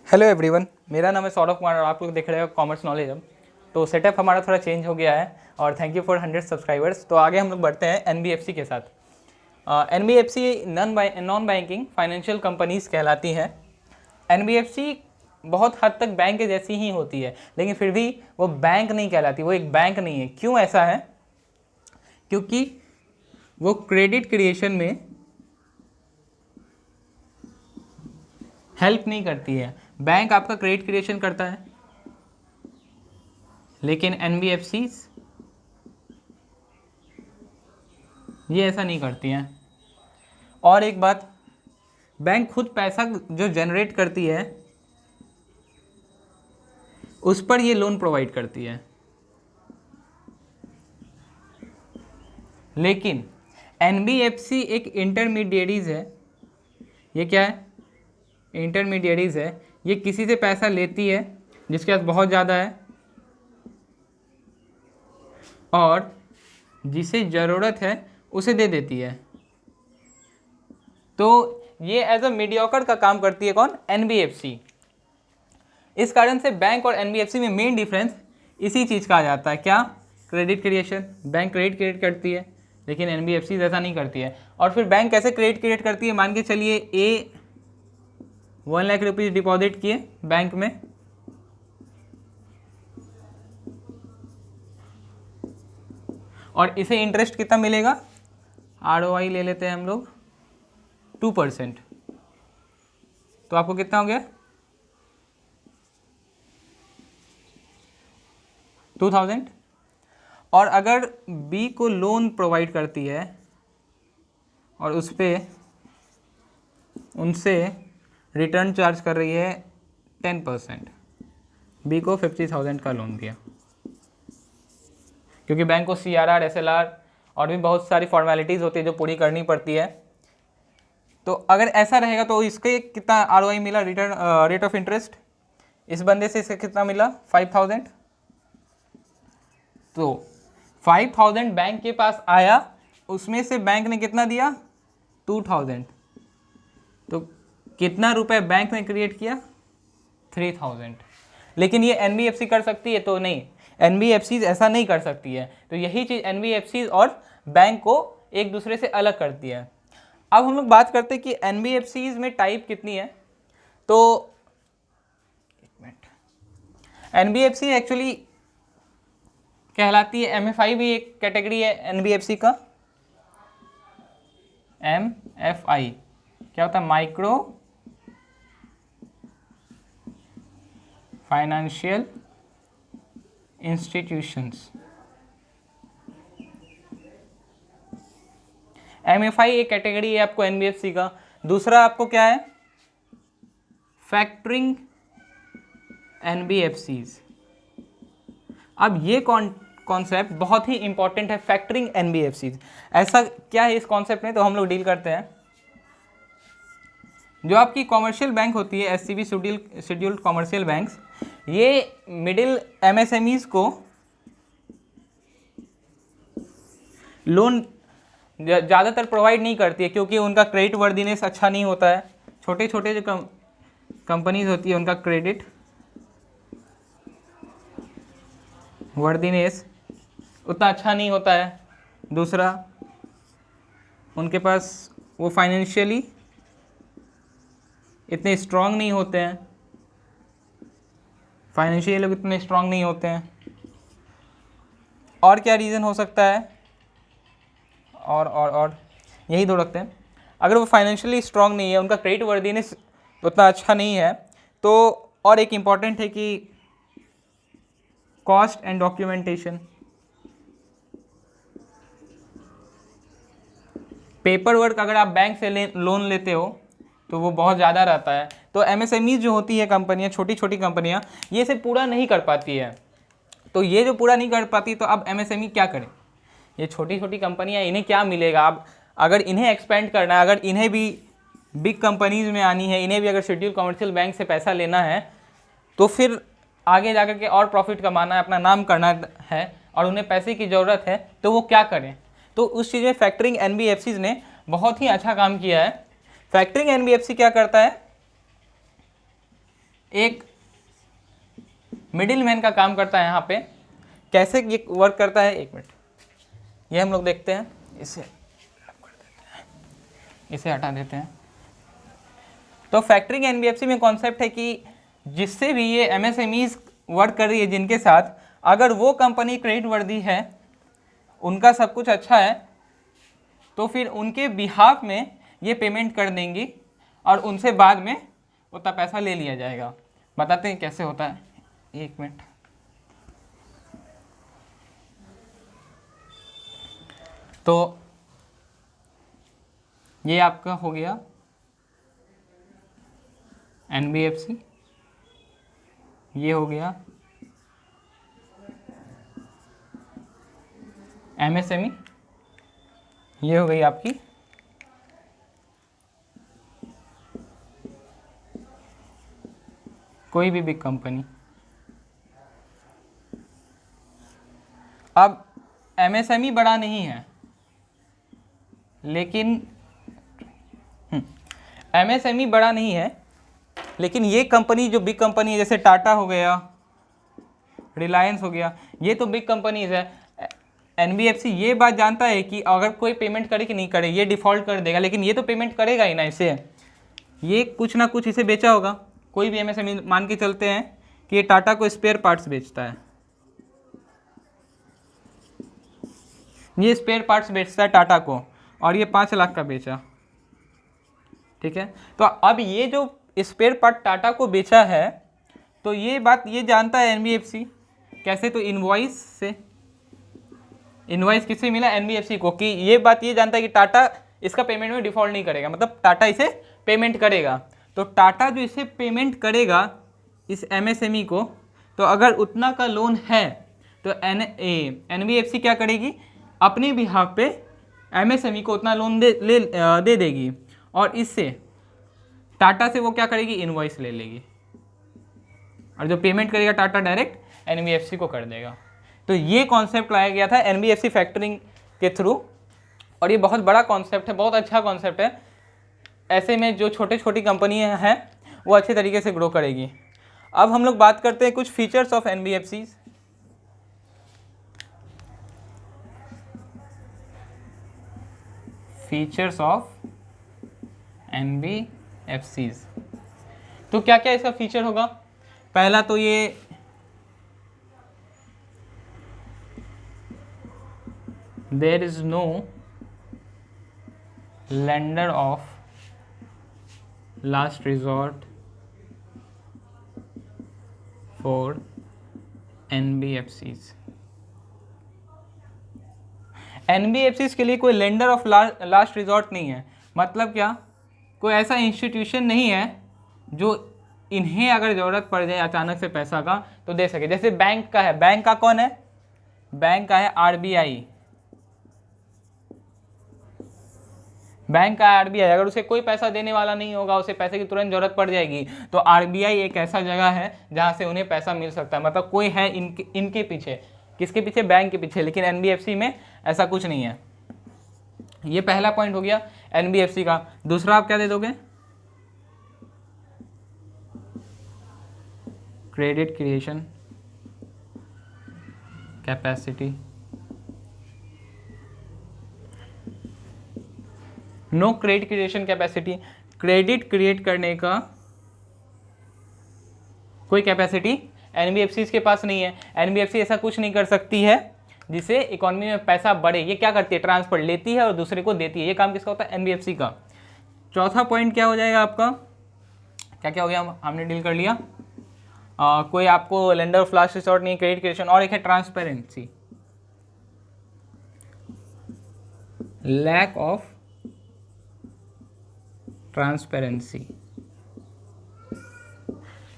Hello everyone, मेरा नाम है सौरभ कुमार और आप लोग देख रहे हो कॉमर्स नॉलेज अब। तो सेटअप हमारा थोड़ा चेंज हो गया है और थैंक यू फॉर 100 सब्सक्राइबर्स। तो आगे हम लोग बढ़ते हैं एनबीएफसी के साथ। NBFC non banking financial companies कहलाती हैं। एनबीएफसी बहुत हद तक बैंक के जैसी ही होती है, लेकिन फिर भी वो बैंक नहीं कहलाती, वो एक बैंक नहीं है। क्यों ऐसा है? क्योंकि वो क्रेडिट क्रिएशन में हेल्प नहीं करती है। बैंक आपका क्रेडिट क्रिएशन करता है, लेकिन एनबीएफसी ये ऐसा नहीं करती हैं। और एक बात, बैंक खुद पैसा जो जनरेट करती है उस पर ये लोन प्रोवाइड करती है। लेकिन एनबीएफसी एक इंटरमीडिएरीज है। ये क्या है? इंटरमीडिएरीज है। ये किसी से पैसा लेती है जिसके पास बहुत ज़्यादा है, और जिसे ज़रूरत है उसे दे देती है। तो ये एज अ मीडियोकर का काम करती है। कौन? एनबीएफसी। इस कारण से बैंक और एनबीएफसी में मेन डिफरेंस इसी चीज़ का आ जाता है। क्या? Credit creation. Bank credit create करती है, लेकिन एनबीएफसी ऐसा नहीं करती है। और फिर बैंक कैसे क्रेडिट क्रिएट करती है? मान के चलिए ए 1 लाख रुपीज़ डिपॉजिट किए बैंक में, और इसे इंटरेस्ट कितना मिलेगा? आरओआई ले लेते हैं हम लोग 2%। तो आपको कितना हो गया? 2000। और अगर बी को लोन प्रोवाइड करती है और उस पर उनसे रिटर्न चार्ज कर रही है 10%, बी को 50,000 का लोन दिया, क्योंकि बैंक को सीआरआर, एसएलआर और भी बहुत सारी फॉर्मेलिटीज़ होती है जो पूरी करनी पड़ती है। तो अगर ऐसा रहेगा तो इसके कितना आरओआई मिला? रिटर्न रेट ऑफ इंटरेस्ट इस बंदे से इसका कितना मिला? 5,000। तो 5,000 बैंक के पास आया, उसमें से बैंक ने कितना दिया? 2,000। तो कितना रुपए बैंक ने क्रिएट किया? 3,000। लेकिन ये एनबीएफसी कर सकती है? तो नहीं, एनबीएफसी ऐसा नहीं कर सकती है। तो यही चीज़ एनबीएफसी और बैंक को एक दूसरे से अलग करती है। अब हम लोग बात करते हैं कि एनबीएफसी में टाइप कितनी है। तो एनबीएफसी एक्चुअली कहलाती है, एमएफआई भी एक कैटेगरी है एनबीएफसी का। एमएफआई क्या होता है? Micro financial institutions. एमएफआई एक कैटेगरी है आपको एनबीएफसी का। दूसरा आपको क्या है? Factoring NBFCs. अब ये कॉन्सेप्ट बहुत ही इंपॉर्टेंट है, फैक्टरिंग एनबीएफसीज। ऐसा क्या है इस कॉन्सेप्ट में? तो हम लोग डील करते हैं। जो आपकी कॉमर्शियल बैंक होती है, एससीबी शेड्यूल्ड कॉमर्शियल बैंक्स, ये मिडिल एमएसएमईज को लोन ज़्यादातर प्रोवाइड नहीं करती है, क्योंकि उनका क्रेडिट वर्दीनेस अच्छा नहीं होता है। छोटे छोटे जो कंपनीज होती है उनका क्रेडिट वर्दीनेस उतना अच्छा नहीं होता है। दूसरा, उनके पास वो फाइनेंशियली इतने स्ट्रांग नहीं होते हैं, फाइनेंशियली लोग इतने स्ट्रांग नहीं होते हैं। और क्या रीज़न हो सकता है? और यही दो रखते हैं। अगर वो फाइनेंशियली स्ट्रांग नहीं है, उनका क्रेडिट वर्दीनेस उतना अच्छा नहीं है, तो और एक इम्पॉर्टेंट है कि cost and documentation. Paper work अगर आप बैंक से लोन लेते हो तो वो बहुत ज़्यादा रहता है। तो एमएसएमई जो होती है कंपनियां, छोटी छोटी कंपनियां, ये से पूरा नहीं कर पाती है। तो ये जो पूरा नहीं कर पाती, तो अब एमएसएमई क्या करें? ये छोटी छोटी कंपनियां, इन्हें क्या मिलेगा? अब अगर इन्हें एक्सपेंड करना है, अगर इन्हें भी बिग कंपनीज में आनी है, इन्हें भी अगर शेड्यूल कमर्शियल बैंक से पैसा लेना है, तो फिर आगे जा कर के और प्रॉफिट कमाना है, अपना नाम करना है, और उन्हें पैसे की ज़रूरत है, तो वो क्या करें? तो उस चीज़ में फैक्टरिंग एनबीएफसीज ने बहुत ही अच्छा काम किया है। फैक्टरिंग एनबीएफसी क्या करता है? एक मिडिल मैन का काम करता है यहाँ पे। कैसे ये वर्क करता है, एक मिनट, ये हम लोग देखते हैं, इसे हटा देते हैं। तो फैक्टरिंग एनबीएफसी में कॉन्सेप्ट है कि जिससे भी ये एमएसएमईज वर्क कर रही है जिनके साथ, अगर वो कंपनी क्रेडिट वर्दी है, उनका सब कुछ अच्छा है, तो फिर उनके बिहाफ में ये पेमेंट कर देंगी और उनसे बाद में उतना पैसा ले लिया जाएगा। बताते हैं कैसे होता है, एक मिनट। तो ये आपका हो गया एनबीएफसी, ये हो गया एमएसएमई, ये हो गई आपकी कोई भी बिग कंपनी। अब एमएसएमई बड़ा नहीं है, लेकिन एमएसएमई बड़ा नहीं है, लेकिन ये कंपनी जो बिग कंपनी है, जैसे टाटा हो गया, रिलायंस हो गया, ये तो बिग कंपनीज है। एनबीएफसी ये बात जानता है कि अगर कोई पेमेंट करे कि नहीं करे, ये डिफ़ॉल्ट कर देगा, लेकिन ये तो पेमेंट करेगा ही ना। इसे ये कुछ ना कुछ इसे बेचा होगा। कोई भी एमएसएमई मान के चलते हैं कि ये टाटा को स्पेयर पार्ट्स बेचता है, ये स्पेयर पार्ट्स बेचता है टाटा को, और ये 5 लाख का बेचा, ठीक है। तो अब ये जो स्पेयर पार्ट टाटा को बेचा है, तो ये बात ये जानता है एनबीएफसी कैसे, तो इनवॉइस से। इनवॉइस किससे मिला, एनबीएफसी को, कि ये बात ये जानता है कि टाटा इसका पेमेंट में डिफ़ॉल्ट नहीं करेगा, मतलब टाटा इसे पेमेंट करेगा। तो टाटा जो इसे पेमेंट करेगा इस एमएसएमई को, तो अगर उतना का लोन है तो एनबीएफसी क्या करेगी, अपने बिहाफ पे एमएसएमई को उतना लोन दे देगी, और इससे टाटा से वो क्या करेगी, इनवॉइस ले लेगी, और जो पेमेंट करेगा टाटा डायरेक्ट एनबीएफसी को कर देगा। तो ये कॉन्सेप्ट लाया गया था एनबीएफसी फैक्टरिंग के थ्रू, और ये बहुत बड़ा कॉन्सेप्ट है, बहुत अच्छा कॉन्सेप्ट है। ऐसे में जो छोटी छोटी कंपनियां हैं वो अच्छे तरीके से ग्रो करेगी। अब हम लोग बात करते हैं कुछ features of NBFC. Features of NBFCs, तो क्या क्या इसका फीचर होगा। पहला तो ये there is no lender of last resort for NBFCs. NBFCs के लिए कोई लेंडर ऑफ लास्ट रिजॉर्ट नहीं है। मतलब क्या, कोई ऐसा इंस्टीट्यूशन नहीं है जो इन्हें अगर ज़रूरत पड़ जाए अचानक से पैसा का तो दे सके। जैसे बैंक का है, बैंक का कौन है, बैंक का है आरबीआई। बैंक का आरबीआई, अगर उसे कोई पैसा देने वाला नहीं होगा, उसे पैसे की तुरंत जरूरत पड़ जाएगी, तो आरबीआई एक ऐसा जगह है जहां से उन्हें पैसा मिल सकता है। मतलब कोई है इनके पीछे, किसके पीछे, बैंक के पीछे। लेकिन एनबीएफसी में ऐसा कुछ नहीं है। ये पहला पॉइंट हो गया एनबीएफसी का। दूसरा आप क्या दे दोगे, credit creation capacity. No credit creation capacity, credit create करने का कोई कैपेसिटी एनबीएफसी के पास नहीं है। एनबीएफसी ऐसा कुछ नहीं कर सकती है जिससे इकोनॉमी में पैसा बढ़े। ये क्या करती है, ट्रांसफर लेती है और दूसरे को देती है। ये काम किसका होता है, एनबीएफसी का। चौथा पॉइंट क्या हो जाएगा आपका, क्या क्या हो गया, हमने डील कर लिया। कोई आपको लेंडर ऑफ लास्ट रिसोर्ट नहीं, क्रेडिट क्रिएशन, और एक है transparency, lack of transparency.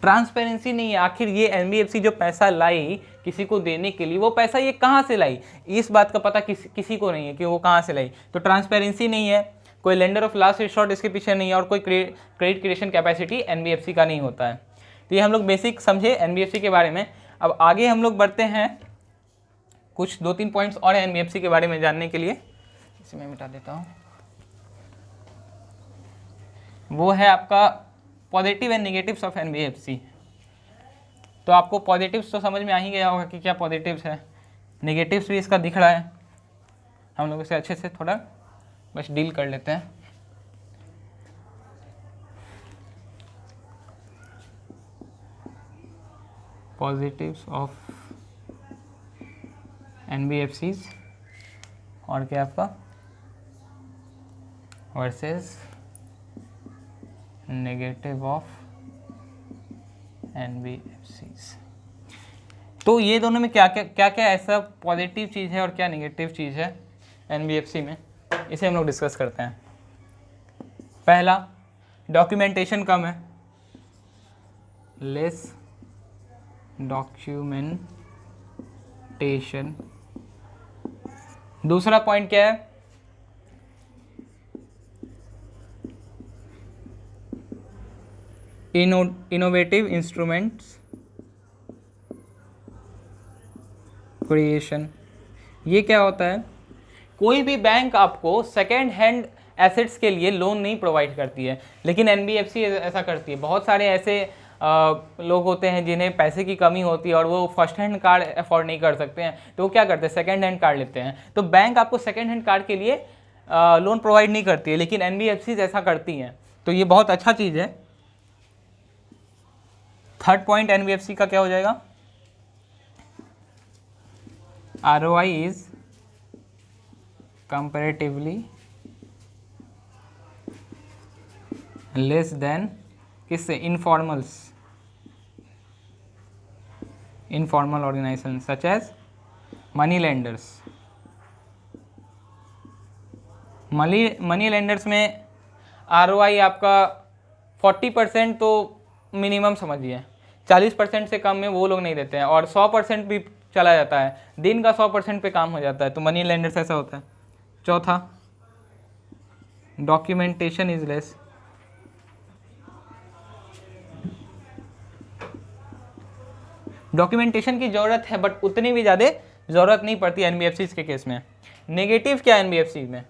Transparency नहीं है। आखिर ये एनबीएफसी जो पैसा लाई किसी को देने के लिए, वो पैसा ये कहाँ से लाई, इस बात का पता किसी को नहीं है कि वो कहाँ से लाई। तो ट्रांसपेरेंसी नहीं है, कोई लेंडर ऑफ लास्ट रिसोर्ट इसके पीछे नहीं है, और कोई क्रेडिट क्रिएशन कैपेसिटी एनबीएफसी का नहीं होता है। तो ये हम लोग बेसिक समझे एनबीएफसी के बारे में। अब आगे हम लोग बढ़ते हैं, कुछ 2-3 पॉइंट्स और एनबीएफसी के बारे में जानने के लिए। इसे मैं मिटा देता हूँ। वो है आपका positive and negatives of NBFC. तो आपको पॉजिटिव्स तो समझ में आ ही गया होगा कि क्या पॉजिटिव्स है, नेगेटिव्स भी इसका दिख रहा है। हम लोग इसे अच्छे से थोड़ा बस डील कर लेते हैं। पॉजिटिव्स ऑफ NBFCs और क्या आपका वर्सेस नेगेटिव ऑफ NBFCs। तो ये दोनों में क्या क्या ऐसा पॉजिटिव चीज़ है और क्या नेगेटिव चीज़ है NBFC में, इसे हम लोग डिस्कस करते हैं। पहला, डॉक्यूमेंटेशन कम है, लेस डॉक्यूमेंटेशन। दूसरा पॉइंट क्या है, इनोवेटिव इंस्ट्रूमेंट्स क्रिएशन। ये क्या होता है, कोई भी बैंक आपको सेकेंड हैंड एसेट्स के लिए लोन नहीं प्रोवाइड करती है, लेकिन NBFC ऐसा करती है। बहुत सारे ऐसे लोग होते हैं जिन्हें पैसे की कमी होती है और वो फर्स्ट हैंड कार अफोर्ड नहीं कर सकते हैं, तो वो क्या करते हैं, सेकेंड हैंड कार लेते हैं। तो बैंक आपको सेकेंड हैंड कार के लिए लोन प्रोवाइड नहीं करती है, लेकिन NBFCs ऐसा करती हैं, तो ये बहुत अच्छा चीज़ है। थर्ड पॉइंट NBFC का क्या हो जाएगा, ROI is comparatively less than किससे, informal organisation such as money lenders. Money lenders में ROI आपका 40% तो मिनिमम समझिए, 40% से कम में वो लोग नहीं देते हैं, और 100% भी चला जाता है, दिन का 100% पे काम हो जाता है, तो मनी लेंडर्स ऐसा होता है। चौथा, डॉक्यूमेंटेशन इज लेस, डॉक्यूमेंटेशन की ज़रूरत है बट उतनी भी ज़्यादा ज़रूरत नहीं पड़ती NBFCs के केस में। नेगेटिव क्या NBFC में,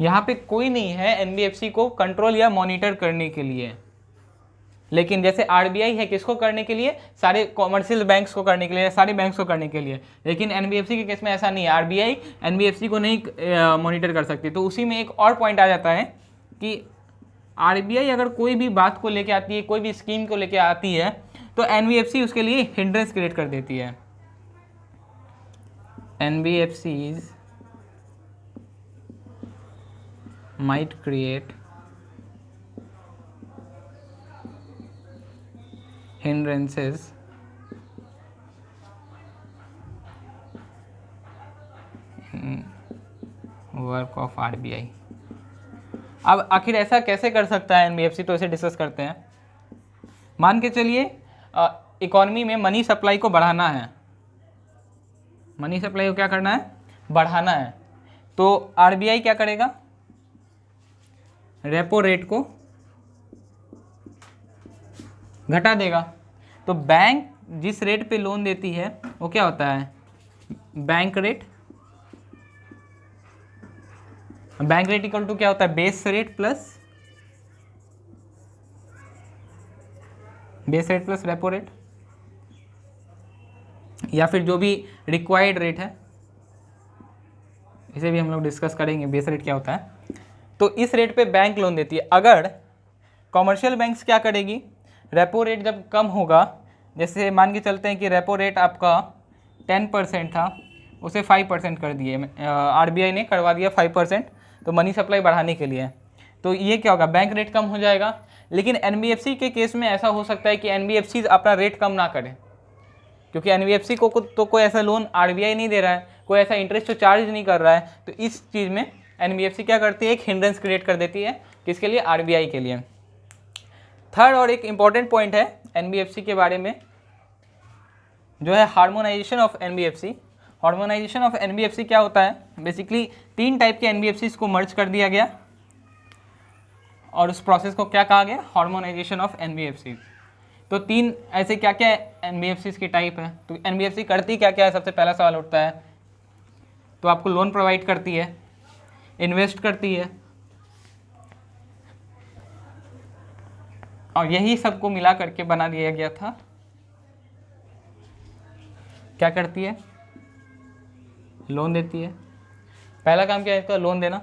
यहाँ पे कोई नहीं है NBFC को कंट्रोल या मॉनिटर करने के लिए, लेकिन जैसे RBI है किसको करने के लिए, सारे कॉमर्शियल बैंक्स को करने के लिए, सारे बैंक्स को करने के लिए, लेकिन NBFC के केस में ऐसा नहीं है, RBI NBFC को नहीं मॉनिटर कर सकती। तो उसी में एक और पॉइंट आ जाता है कि RBI अगर कोई भी बात को लेके आती है, कोई भी स्कीम को लेके आती है, तो NBFC उसके लिए हिंड्रेंस क्रिएट कर देती है। NBFCs might create hindrances in work of RBI। अब आखिर ऐसा कैसे कर सकता है NBFC, तो इसे डिस्कस करते हैं। मान के चलिए इकोनॉमी में मनी सप्लाई को बढ़ाना है, मनी सप्लाई को क्या करना है, बढ़ाना है, तो RBI क्या करेगा, रेपो रेट को घटा देगा। तो बैंक जिस रेट पे लोन देती है वो क्या होता है, bank rate. Bank rate equal to क्या होता है, base rate plus repo rate, या फिर जो भी रिक्वायर्ड रेट है, इसे भी हम लोग डिस्कस करेंगे बेस रेट क्या होता है। तो इस रेट पे बैंक लोन देती है। अगर कॉमर्शियल बैंक्स क्या करेगी, रेपो रेट जब कम होगा, जैसे मान के चलते हैं कि रेपो रेट आपका 10% था, उसे 5% कर दिए, RBI ने करवा दिया 5%, तो मनी सप्लाई बढ़ाने के लिए। तो ये क्या होगा, बैंक रेट कम हो जाएगा। लेकिन NBFC के केस में ऐसा हो सकता है कि NBFC अपना रेट कम ना करें, क्योंकि NBFC को तो कोई ऐसा लोन RBI नहीं दे रहा है, कोई ऐसा इंटरेस्ट तो चार्ज नहीं कर रहा है, तो इस चीज़ में NBFC क्या करती है, एक हिंड्रेंस क्रिएट कर देती है, किसके लिए, RBI के लिए। थर्ड और एक इम्पॉर्टेंट पॉइंट है NBFC के बारे में, जो है harmonisation of NBFC। Harmonisation of NBFC क्या होता है, बेसिकली 3 टाइप के NBFCs को मर्ज कर दिया गया और उस प्रोसेस को क्या कहा गया, हार्मोनाइजेशन ऑफ NBFCs। तो 3 ऐसे क्या क्या NBFCs की टाइप है, तो NBFC करती क्या क्या है, सबसे पहला सवाल उठता है। तो आपको लोन प्रोवाइड करती है, इन्वेस्ट करती है, और यही सबको मिला करके बना दिया गया था। क्या करती है, लोन देती है। पहला काम क्या है इसका, लोन देना,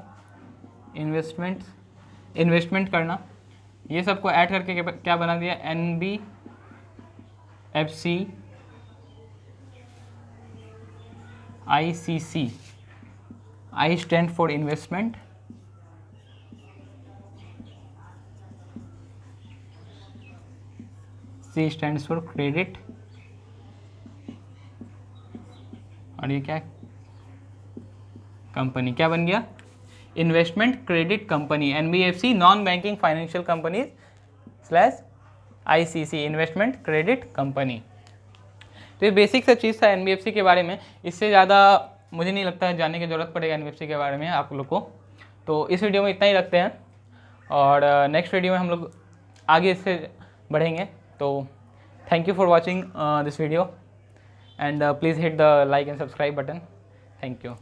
इन्वेस्टमेंट करना। ये सबको ऐड करके क्या बना दिया, NBFC ICC। I stand for investment, C stands for credit, और ये क्या कंपनी, क्या बन गया, investment credit company, NBFC non banking financial company / ICC investment credit company. तो ये बेसिक सा चीज़ था NBFC के बारे में। इससे ज़्यादा मुझे नहीं लगता है जानने की ज़रूरत पड़ेगा NBFC के बारे में आप लोग को। तो इस वीडियो में इतना ही रखते हैं, और नेक्स्ट वीडियो में हम लोग आगे इससे बढ़ेंगे। तो thank you for watching this video, and please hit the like and subscribe button. Thank you.